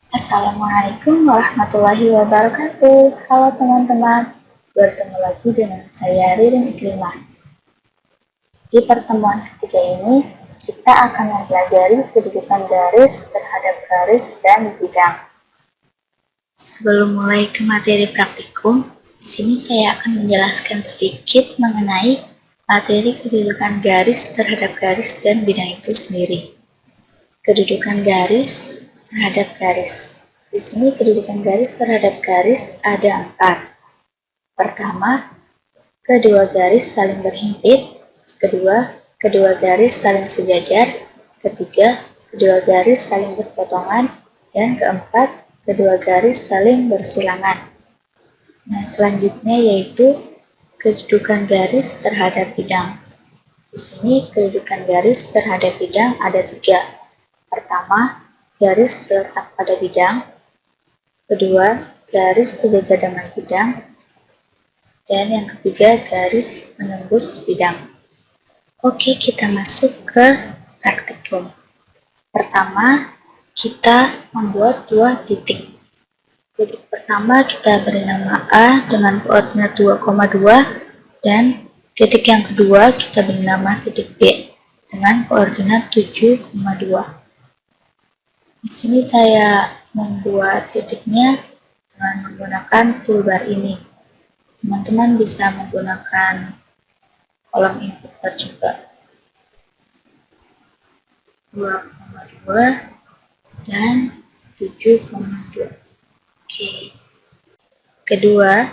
Assalamualaikum warahmatullahi wabarakatuh. Halo teman-teman, bertemu lagi dengan saya Ririn Ikrimah. Di pertemuan ketiga ini, kita akan mempelajari kedudukan garis terhadap garis dan bidang. Sebelum mulai ke materi praktikum, di sini saya akan menjelaskan sedikit mengenai materi kedudukan garis terhadap garis dan bidang itu sendiri. Kedudukan garis terhadap garis. Di sini kedudukan garis terhadap garis ada 4. Pertama, kedua garis saling berhimpit. Kedua, kedua garis saling sejajar. Ketiga, kedua garis saling berpotongan. Dan keempat, kedua garis saling bersilangan. Nah, selanjutnya yaitu kedudukan garis terhadap bidang. Di sini kedudukan garis terhadap bidang ada 3. Pertama, garis terletak pada bidang. Kedua, garis sejajar dengan bidang. Dan yang ketiga, garis menembus bidang. Oke, kita masuk ke praktikum. Pertama, kita membuat 2 titik. Titik pertama kita beri nama A dengan koordinat 2,2 dan titik yang kedua kita beri nama titik B dengan koordinat 7,2. Di sini saya membuat titiknya dengan menggunakan toolbar ini. Teman-teman bisa menggunakan kolom input bar juga. 2,2 dan 7,2. Oke. Kedua,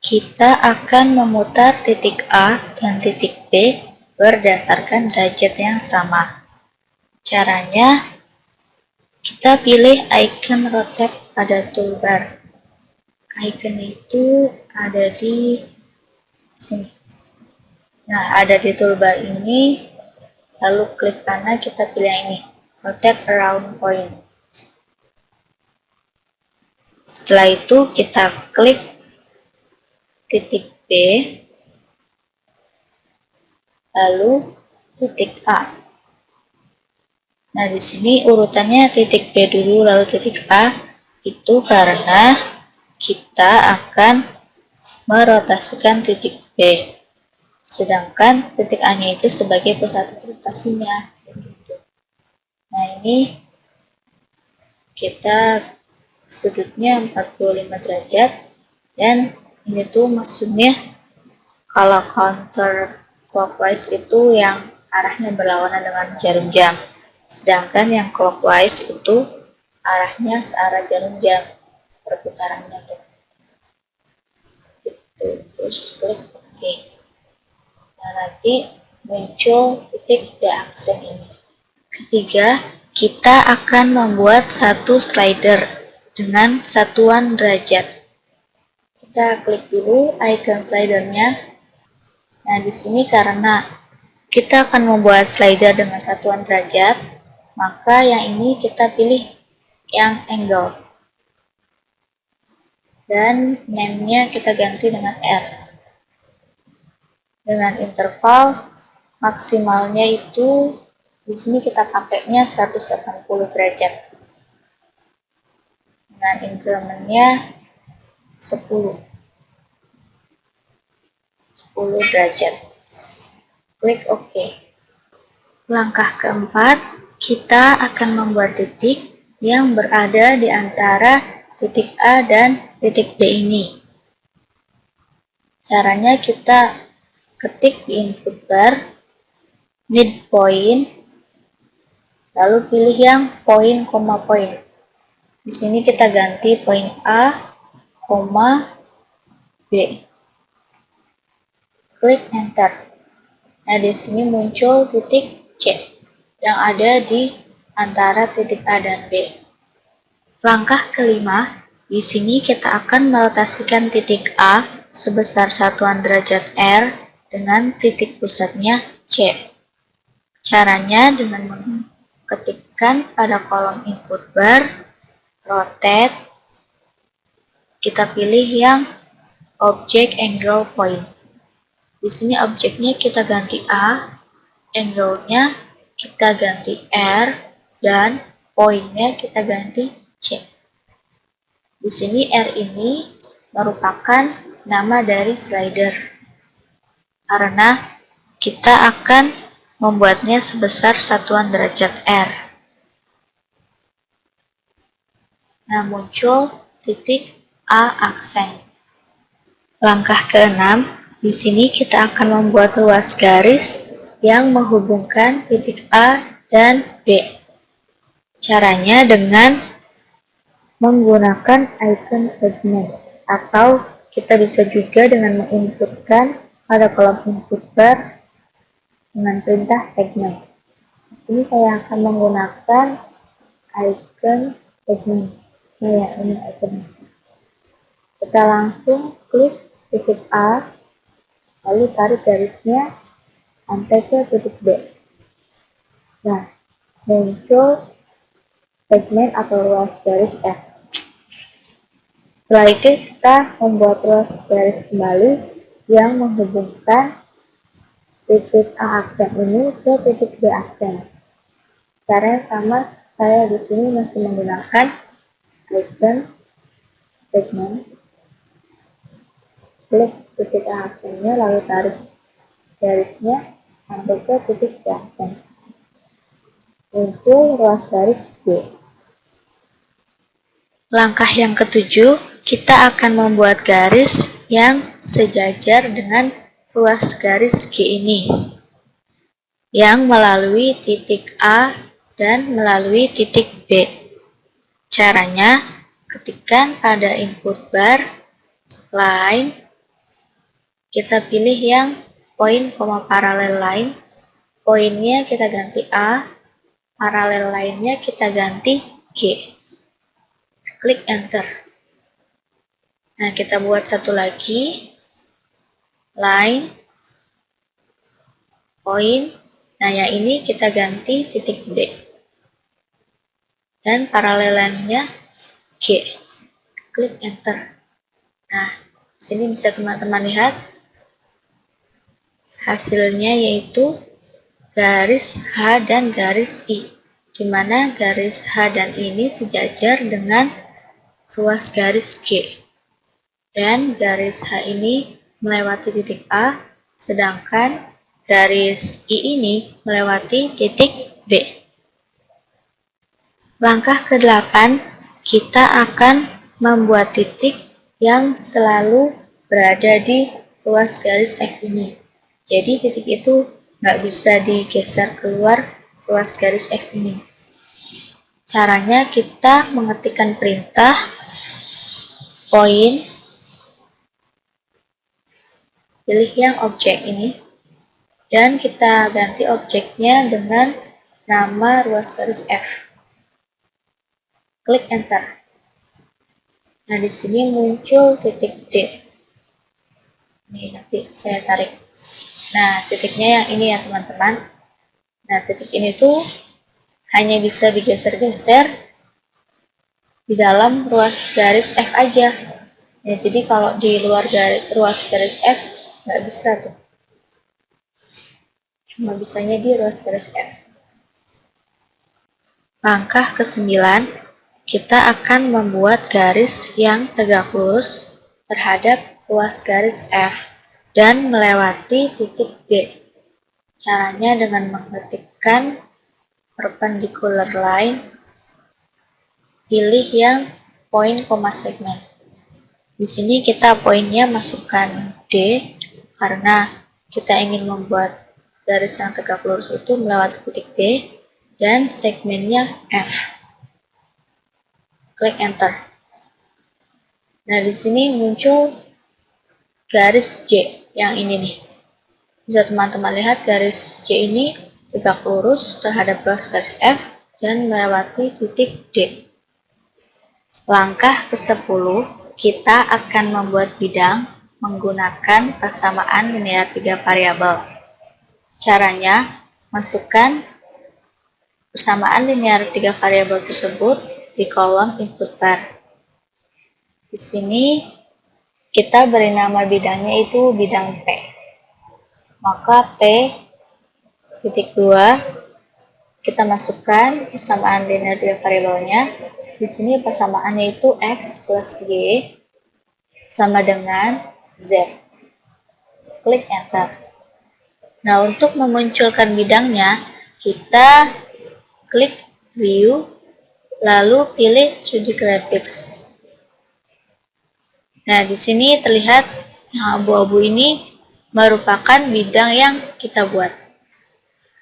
kita akan memutar titik A dan titik B berdasarkan derajat yang sama. Caranya, kita pilih icon rotate pada toolbar. Icon itu ada di sini. Nah, ada di toolbar ini, lalu klik kanan kita pilih yang ini, rotate around point. Setelah itu kita klik titik B, lalu titik A. Nah, di sini urutannya titik B dulu, lalu titik A. Itu karena kita akan merotasikan titik B. Sedangkan titik A-nya itu sebagai pusat rotasinya. Nah, ini kita sudutnya 45 derajat. Dan ini tuh maksudnya kalau counter clockwise itu yang arahnya berlawanan dengan jarum jam. Sedangkan yang clockwise itu arahnya searah jarum jam perputarannya tuh. Gitu. Terus klik OK. Nah, nanti muncul titik D aksen ini. Ketiga, kita akan membuat satu slider dengan satuan derajat. Kita klik dulu icon slidernya. Nah, di sini karena kita akan membuat slider dengan satuan derajat, maka yang ini kita pilih yang angle. Dan name-nya kita ganti dengan R. Dengan interval maksimalnya itu di sini kita pakainya 180 derajat. Dengan increment-nya 10 derajat. Klik OK. Langkah keempat, kita akan membuat titik yang berada di antara titik A dan titik B ini. Caranya kita ketik di input bar midpoint, lalu pilih yang poin, poin. Di sini kita ganti poin A, B. Klik enter. Nah, di sini muncul titik C yang ada di antara titik A dan B. Langkah kelima, di sini kita akan merotasikan titik A sebesar satuan derajat R dengan titik pusatnya C. Caranya dengan mengetikkan pada kolom input bar rotate, kita pilih yang object angle point. Di sini objeknya kita ganti A, angle-nya kita ganti R, dan poinnya kita ganti C. Di sini R ini merupakan nama dari slider, karena kita akan membuatnya sebesar satuan derajat R. Nah, muncul titik A aksen. Langkah ke-6, di sini kita akan membuat ruas garis yang menghubungkan titik A dan B. Caranya dengan menggunakan icon segmen, atau kita bisa juga dengan menginputkan pada kolom input bar dengan perintah segmen. Ini saya akan menggunakan icon segmen. Nah ya, ini icon. Kita langsung klik titik A, lalu tarik garisnya sampai ke titik B. Nah, muncul segmen atau ruas garis F. Setelah itu kita membuat ruas garis kembali yang menghubungkan titik A aksen ini ke titik B aksen. Caranya sama, saya di sini masih menggunakan icon segmen. Klik titik A aksennya lalu tarik garisnya sampai ke titik B aksen. Muncul ruas garis G. Langkah yang ketujuh, kita akan membuat garis yang sejajar dengan ruas garis G ini, yang melalui titik A dan melalui titik B. Caranya, ketikkan pada input bar, line, kita pilih yang point, paralel line, poinnya kita ganti A, paralel line-nya kita ganti G. Klik enter. Nah, kita buat satu lagi, line, point. Nah, yang ini kita ganti titik B. Dan paralelannya G. Klik enter. Nah, sini bisa teman-teman lihat hasilnya yaitu garis H dan garis I, di mana garis H dan I ini sejajar dengan ruas garis G, dan garis H ini melewati titik A, sedangkan garis I ini melewati titik B. Langkah ke-8, kita akan membuat titik yang selalu berada di ruas garis F ini. Jadi titik itu nggak bisa digeser keluar ruas garis F ini. Caranya kita mengetikkan perintah point, pilih yang objek ini, dan kita ganti objeknya dengan nama ruas garis F. Klik enter. Nah, di sini muncul titik D. Ini nanti saya tarik. Nah, titiknya yang ini ya teman-teman. Nah, titik ini tuh hanya bisa digeser-geser di dalam ruas garis F aja. Ya, jadi kalau di luar ruas garis F nggak bisa tuh. Cuma bisanya di ruas garis F. Langkah ke-9, kita akan membuat garis yang tegak lurus terhadap ruas garis F dan melewati titik D. Caranya dengan mengetikkan perpendicular line, pilih yang point, segmen. Di sini kita poinnya masukkan D, karena kita ingin membuat garis yang tegak lurus itu melewati titik D, dan segmennya F. Klik enter. Nah, di sini muncul garis J yang ini nih. Bisa teman-teman lihat garis J ini tegak lurus terhadap ruas garis F dan melewati titik D. Langkah ke-10, kita akan membuat bidang menggunakan persamaan linear 3 variabel. Caranya, masukkan persamaan linear 3 variabel tersebut di kolom input bar. Di sini kita beri nama bidangnya itu bidang P. Maka P titik 2 kita masukkan persamaan linear 3 variabelnya, Di sini persamaannya itu X plus Y sama dengan Z. Klik enter. Nah, untuk memunculkan bidangnya, kita klik view, lalu pilih 3D graphics. Nah, di sini terlihat yang abu-abu ini merupakan bidang yang kita buat.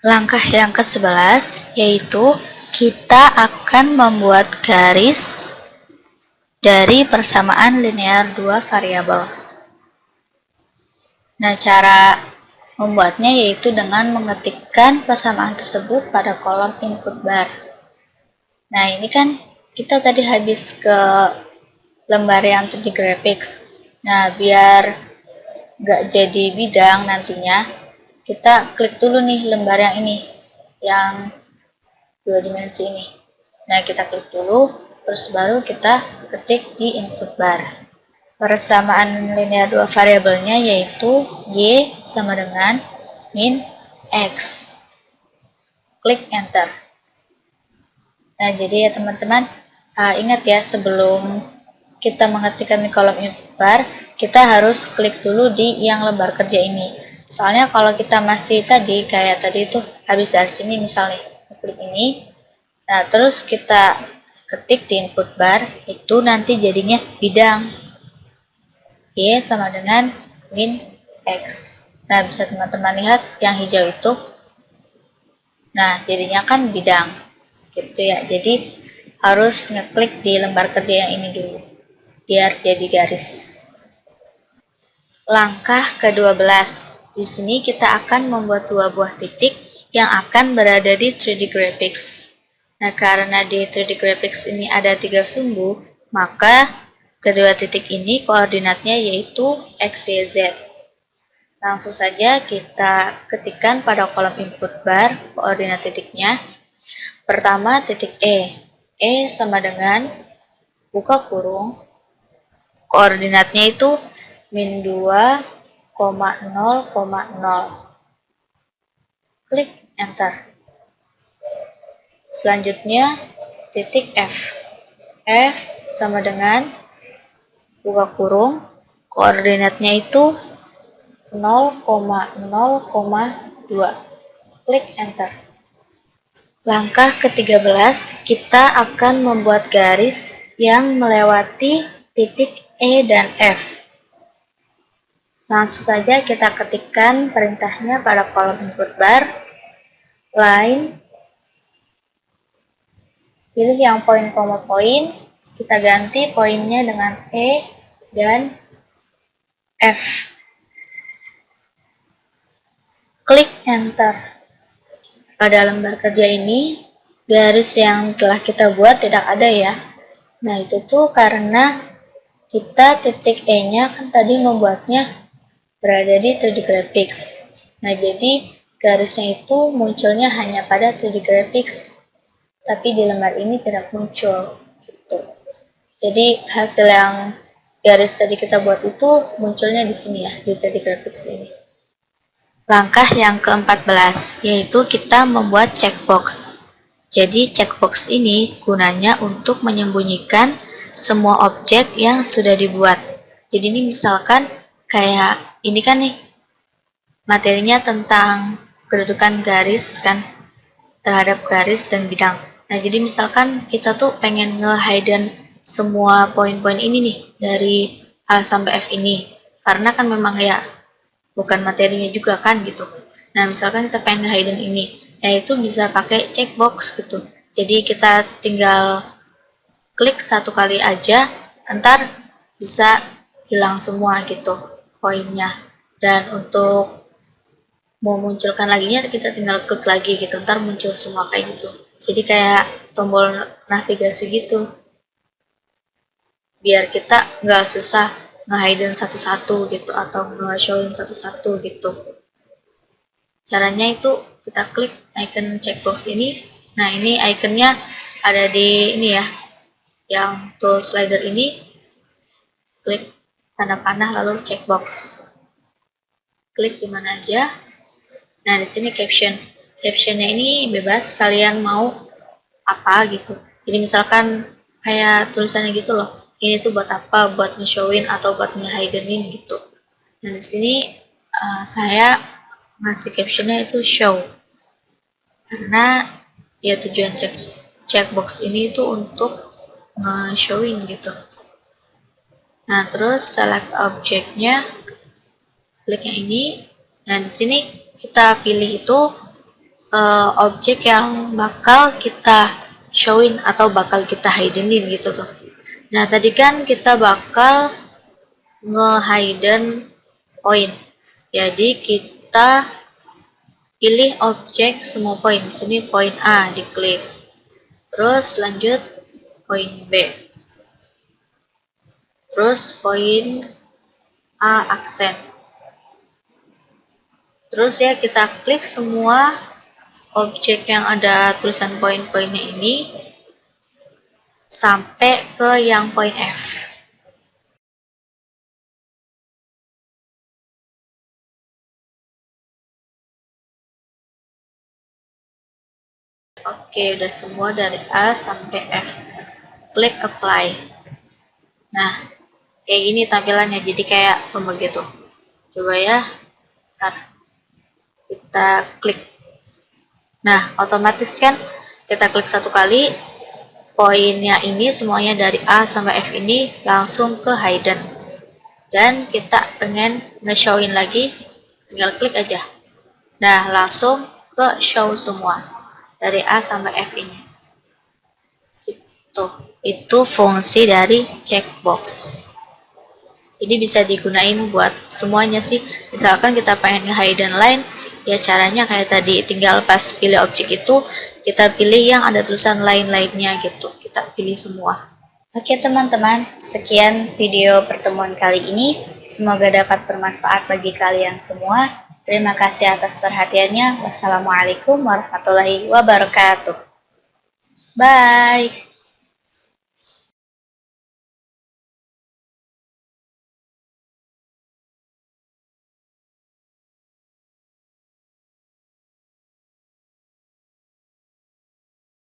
Langkah yang ke-11 yaitu kita akan membuat garis dari persamaan linear dua variabel. Nah, cara membuatnya yaitu dengan mengetikkan persamaan tersebut pada kolom input bar. Nah, ini kan kita tadi habis ke lembar yang 3D graphics. Nah, biar nggak jadi bidang nantinya, kita klik dulu nih lembar yang ini, yang 2 dimensi ini. Nah, kita klik dulu, terus baru kita ketik di input bar. Persamaan linear dua variabelnya yaitu Y sama dengan min X. Klik enter. Nah, jadi ya teman-teman, ingat ya, sebelum kita mengetikkan di kolom input bar, kita harus klik dulu di yang lembar kerja ini. Soalnya kalau kita masih tadi, kayak tadi itu habis dari sini misalnya, klik ini, nah terus kita ketik di input bar, itu nanti jadinya bidang. Y sama dengan min X. Nah, bisa teman-teman lihat yang hijau itu. Nah, jadinya kan bidang. Gitu ya. Jadi, harus ngeklik di lembar kerja yang ini dulu, biar jadi garis. Langkah ke-12. Di sini kita akan membuat dua buah titik yang akan berada di 3D graphics. Nah, karena di 3D graphics ini ada 3 sumbu, maka kedua titik ini koordinatnya yaitu X, Y, Z. Langsung saja kita ketikkan pada kolom input bar koordinat titiknya. Pertama titik E. E sama dengan buka kurung, koordinatnya itu min 2,0,0. Klik enter. Selanjutnya titik F. F sama dengan buka kurung, koordinatnya itu 0,0,2. Klik enter. Langkah ke-13, kita akan membuat garis yang melewati titik E dan F. Langsung saja kita ketikkan perintahnya pada kolom input bar, line, pilih yang poin koma poin, kita ganti poinnya dengan E dan F. Klik enter. Pada lembar kerja ini, garis yang telah kita buat tidak ada ya. Nah, itu tuh karena kita titik E-nya kan tadi membuatnya berada di 3D graphics. Nah, jadi garisnya itu munculnya hanya pada 3D graphics, tapi di lembar ini tidak muncul. Gitu. Jadi hasil yang garis tadi kita buat itu munculnya di sini ya, di 3D graphics ini. Langkah yang ke-14, yaitu kita membuat checkbox. Jadi checkbox ini gunanya untuk menyembunyikan semua objek yang sudah dibuat. Jadi ini misalkan kayak ini kan nih, materinya tentang kedudukan garis kan, terhadap garis dan bidang. Nah, jadi misalkan kita tuh pengen nge-hidden semua poin-poin ini nih, dari A sampai F ini. Karena kan memang ya, bukan materinya juga kan gitu. Nah, misalkan kita pengen nge-hidden ini, yaitu bisa pakai checkbox gitu. Jadi kita tinggal klik satu kali aja, ntar bisa hilang semua gitu poinnya. Dan untuk mau munculkan laginya kita tinggal klik lagi gitu, ntar muncul semua kayak gitu. Jadi kayak tombol navigasi gitu, biar kita nggak susah nge-hidden satu-satu gitu atau nge-showin satu-satu gitu. Caranya itu kita klik icon checkbox ini. Nah, ini iconnya ada di ini ya, yang tool slider ini. Klik tanda panah lalu checkbox. Klik di mana aja. Nah, di sini caption. Captionnya ini bebas, kalian mau apa gitu. Jadi misalkan kayak tulisannya gitu loh. Ini tuh buat apa? Buat nge-showin atau buat nge-hidenin gitu. Dan di sini saya ngasih captionnya itu show. Karena ya tujuan checkbox ini itu untuk nge-showin gitu. Nah, terus select objeknya, klik yang ini. Nah, di sini kita pilih itu objek yang bakal kita showin atau bakal kita hidenin gitu tuh. Nah, tadi kan kita bakal nge-hidden point. Jadi kita pilih objek semua poin. Sini poin A diklik. Terus lanjut poin B. Terus poin A aksen. Terus ya kita klik semua objek yang ada tulisan poin-poinnya ini sampai ke yang poin F. Oke, udah semua dari A sampai F. Klik apply. Nah, kayak gini tampilannya, jadi kayak tombol gitu. Coba ya, ntar kita klik. Nah, otomatis kan kita klik satu kali, poinnya ini semuanya dari A sampai F ini langsung ke hidden. Dan kita pengen nge-showin lagi, tinggal klik aja. Nah, langsung ke show semua dari A sampai F ini. Gitu. Itu fungsi dari checkbox. Jadi bisa digunain buat semuanya sih. Misalkan kita pengen nge-hidden line, ya caranya kayak tadi, tinggal pas pilih objek itu, kita pilih yang ada tulisan lain-lainnya gitu. Kita pilih semua. Oke teman-teman, sekian video pertemuan kali ini. Semoga dapat bermanfaat bagi kalian semua. Terima kasih atas perhatiannya. Wassalamualaikum warahmatullahi wabarakatuh. Bye.